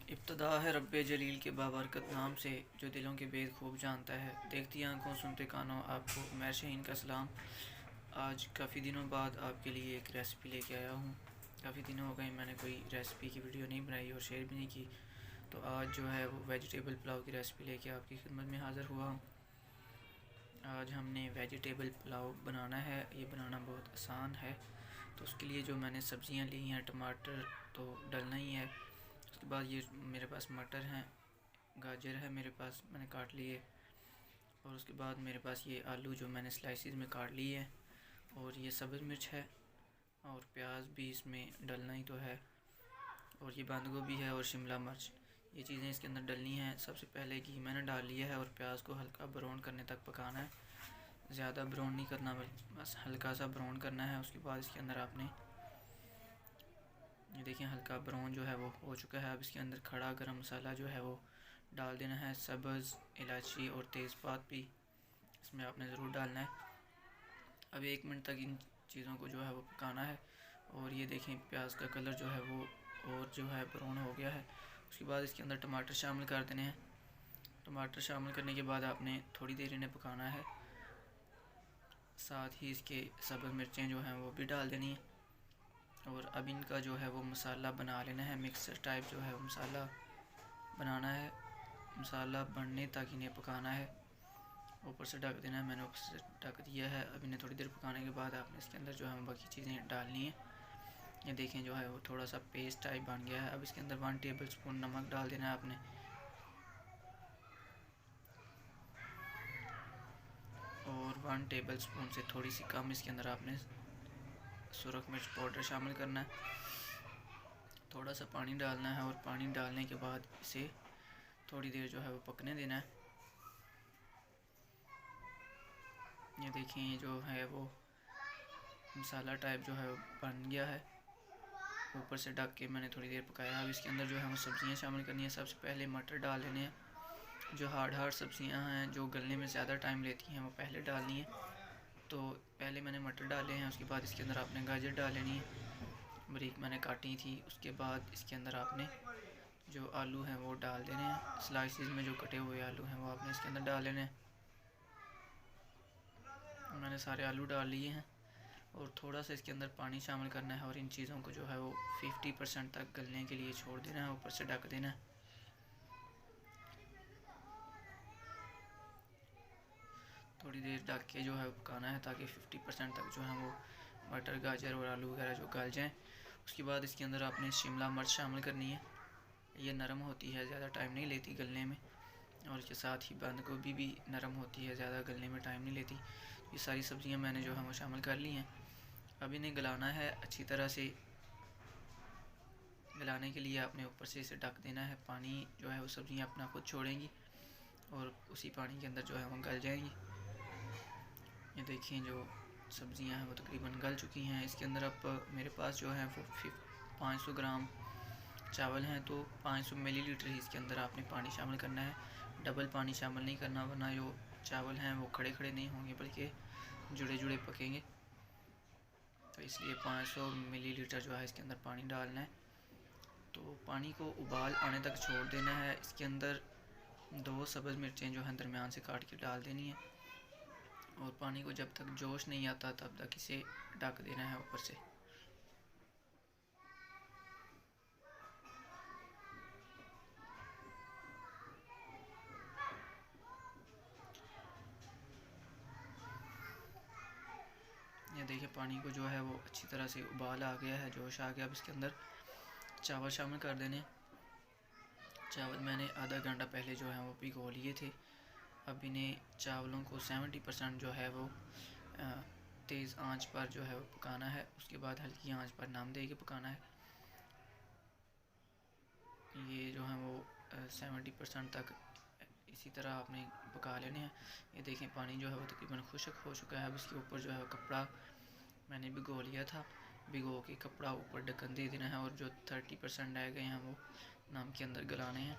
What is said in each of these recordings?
इब्तदा है रब्बे जलील के बाबरकत नाम से, जो दिलों के भेद खूब जानता है। देखती आंखों सुनते कानों आपको मैं शहीन का सलाम। आज काफ़ी दिनों बाद आपके लिए एक रेसिपी लेके आया हूँ। काफ़ी दिनों हो गए मैंने कोई रेसिपी की वीडियो नहीं बनाई और शेयर भी नहीं की। तो आज जो है वो वेजिटेबल पुलाव की रेसिपी लेके आपकी खिदमत में हाज़िर हुआ हूँ। आज हमने वेजिटेबल पुलाव बनाना है। ये बनाना बहुत आसान है। तो उसके लिए जो मैंने सब्ज़ियाँ ली हैं, टमाटर तो डलना ही है। उसके बाद ये मेरे पास मटर हैं, गाजर है मेरे पास, मैंने काट लिए। और उसके बाद मेरे पास ये आलू जो मैंने स्लाइसिस में काट लिए हैं, और ये सब्ज़ मिर्च है, और प्याज भी इसमें डलना ही तो है, और ये बंद गोभी है और शिमला मिर्च। ये चीज़ें इसके अंदर डलनी हैं। सबसे पहले घी मैंने डाल लिया है और प्याज को हल्का ब्राउन करने तक पकाना है। ज़्यादा ब्राउन नहीं करना, बस हल्का सा ब्राउन करना है। उसके बाद इसके अंदर आपने ये देखिए हल्का ब्राउन जो है वो हो चुका है। अब इसके अंदर खड़ा गरम मसाला जो है वो डाल देना है। सब्ज़ इलायची और तेज़पात भी इसमें आपने ज़रूर डालना है। अब 1 मिनट तक इन चीज़ों को जो है वो पकाना है। और ये देखें प्याज का कलर जो है वो और जो है ब्राउन हो गया है। उसके बाद इसके अंदर टमाटर शामिल कर देने हैं। टमाटर शामिल करने के बाद आपने थोड़ी देर इन्हें पकाना है। साथ ही इसके सब्ज़ मिर्चें जो हैं वो भी डाल देनी है। और अब इनका जो है वो मसाला बना लेना है। मिक्सर टाइप जो है वो मसाला बनाना है। मसाला बनने तक इन्हें पकाना है। ऊपर से ढक देना है, मैंने ऊपर से ढक दिया है। अब इन्हें थोड़ी देर पकाने के बाद आपने इसके अंदर जो है बाकी चीज़ें डालनी है। ये देखें जो है वो थोड़ा सा पेस्ट टाइप बन गया है। अब इसके अंदर 1 टेबल स्पून नमक डाल देना है आपने। और 1 टेबल स्पून से थोड़ी सी कम इसके अंदर आपने सुरख मिर्च पाउडर शामिल करना है। थोड़ा सा पानी डालना है और पानी डालने के बाद इसे थोड़ी देर जो है वो पकने देना है। ये देखें ये जो है वो मसाला टाइप जो है बन गया है। ऊपर से ढक के मैंने थोड़ी देर पकाया। अब इसके अंदर जो है वो सब्ज़ियाँ शामिल करनी है। सबसे पहले मटर डाल लेने हैं। जो हार्ड सब्ज़ियाँ हैं जो गलने में ज़्यादा टाइम लेती हैं वो पहले डालनी है। तो पहले मैंने मटर डाले हैं। उसके बाद इसके अंदर आपने गाजर डाल लेनी है, बारीक मैंने काटी थी। उसके बाद इसके अंदर आपने जो आलू हैं वो डाल देने हैं। स्लाइसिस में जो कटे हुए आलू हैं वो आपने इसके अंदर डाल लेने हैं। मैंने सारे आलू डाल लिए हैं। और थोड़ा सा इसके अंदर पानी शामिल करना है और इन चीज़ों को जो है वो 50% तक गलने के लिए छोड़ देना है। ऊपर से ढक देना है। थोड़ी देर ढक के जो है पकाना है ताकि 50% तक जो है वो मटर गाजर और आलू वगैरह जो गल जाएँ। उसके बाद इसके अंदर आपने शिमला मिर्च शामिल करनी है। ये नरम होती है, ज़्यादा टाइम नहीं लेती गलने में। और इसके साथ ही बंद गोभी भी नरम होती है, ज़्यादा गलने में टाइम नहीं लेती। ये सारी सब्ज़ियाँ मैंने जो है वो शामिल कर ली हैं। अब इन्हें गलाना है अच्छी तरह से। गलाने के लिए आपने ऊपर से इसे ढक देना है। पानी जो है वो सब्ज़ियाँ अपना खुद छोड़ेंगी और उसी पानी के अंदर जो है वो गल जाएंगी। ये देखिए जो सब्ज़ियाँ हैं वो तकरीबन गल चुकी हैं। इसके अंदर अब मेरे पास जो है वो 500 ग्राम चावल हैं, तो 500 मिलीलीटर ही इसके अंदर आपने पानी शामिल करना है। डबल पानी शामिल नहीं करना, वरना जो चावल हैं वो खड़े खड़े नहीं होंगे बल्कि जुड़े जुड़े पकेंगे। तो इसलिए 500 मिलीलीटर जो है इसके अंदर पानी डालना है। तो पानी को उबाल आने तक छोड़ देना है। इसके अंदर 2 सब्ज़ मिर्चें जो हैं दरमियान से काट के डाल देनी है। और पानी को जब तक जोश नहीं आता तब तक इसे ढक देना है ऊपर से। ये देखिए पानी को जो है वो अच्छी तरह से उबाल आ गया है, जोश आ गया। अब इसके अंदर चावल शामिल कर देने। चावल मैंने आधा घंटा पहले जो है वो भिगो लिए थे। अब इन्हें चावलों को 70% जो है वो तेज़ आंच पर जो है वो पकाना है। उसके बाद हल्की आंच पर नम दे के पकाना है। ये जो है वो 70% तक इसी तरह आपने पका लेने हैं। ये देखें पानी जो है वो तकरीबन खुश्क हो चुका है। अब इसके ऊपर जो है कपड़ा मैंने भिगो लिया था, भिगो के कपड़ा ऊपर ढक्कन दे देना है। और जो 30% रह गए हैं वो नम के अंदर गलाने हैं।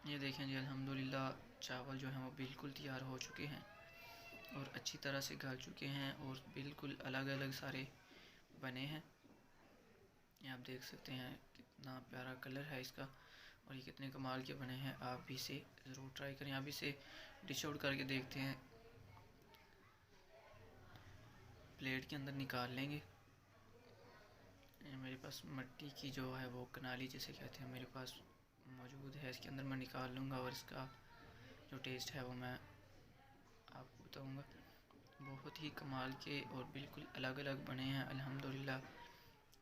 ये देखें जी अल्हम्दुलिल्लाह चावल जो हैं वो बिल्कुल तैयार हो चुके हैं और अच्छी तरह से गल चुके हैं और बिल्कुल अलग अलग सारे बने हैं। ये आप देख सकते हैं कितना प्यारा कलर है इसका और ये कितने कमाल के बने हैं। आप भी इसे ज़रूर ट्राई करें। आप इसे डिश आउट करके देखते हैं। प्लेट के अंदर निकाल लेंगे। मेरे पास मिट्टी की जो है वो कनाली जिसे कहते हैं मेरे पास मौजूद है। इसके अंदर मैं निकाल लूँगा और इसका जो टेस्ट है वो मैं आपको बताऊँगा। बहुत ही कमाल के और बिल्कुल अलग अलग बने हैं। अल्हम्दुलिल्लाह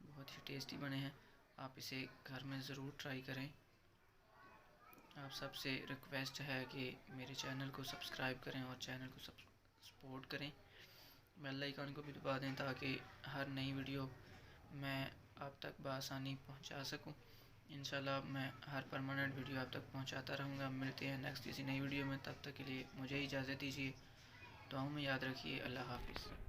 बहुत ही टेस्टी बने हैं। आप इसे घर में ज़रूर ट्राई करें। आप सबसे रिक्वेस्ट है कि मेरे चैनल को सब्सक्राइब करें और चैनल को सपोर्ट करें। बेल आइकन को भी दबा दें ताकि हर नई वीडियो मैं आप तक बआसानी पहुंचा सकूं। इंशाल्लाह मैं हर परमानेंट वीडियो आप तक पहुंचाता रहूँगा। मिलते हैं नेक्स्ट किसी नई वीडियो में। तब तक के लिए मुझे इजाज़त दीजिए। दुआओं में याद रखिए। अल्लाह हाफ़िज़।